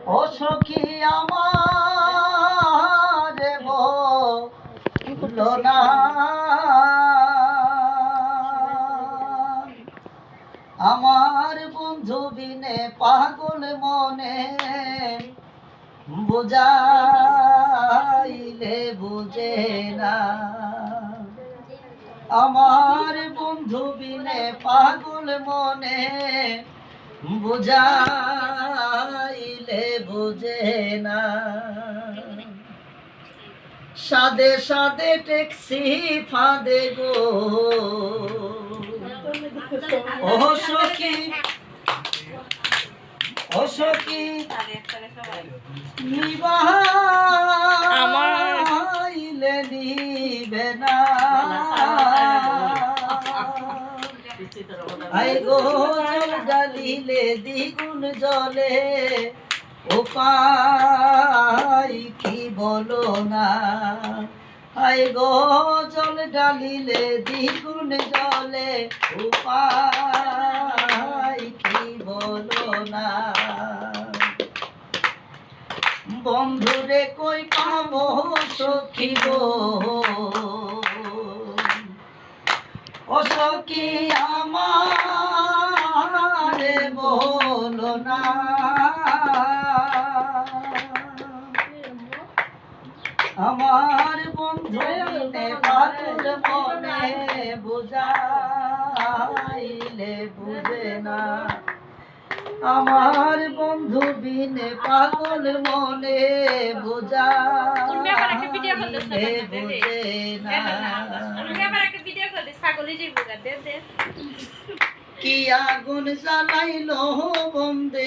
ও সখী আমার বলো না আমার বন্ধু বিনে পাগল মনে বুঝাইলে বুঝে না আমার বন্ধু বিনে পাগল মনে বুঝাইলে বুঝে না সাদে সাদে ট্যাক্সি ফাঁদে গো ও সখী ও সখী নিবাইলে নিবে না আই গো জল ডালিলে দ্বিগুণ জলে উপায় কি বলো না আই গো জল ডালিলে দ্বিগুণ জলে উপায় কি বলো না বন্ধুরে কই পাবো সখী গো ও সখী আমারে বলো না আমার বন্ধু বিনে পাগল মনে বুঝাইলে বুঝে না আমার বন্ধু বিনে পাগল মনে বুঝাইলে বুঝে না কি আগুন জ্বালাইলো বন্দে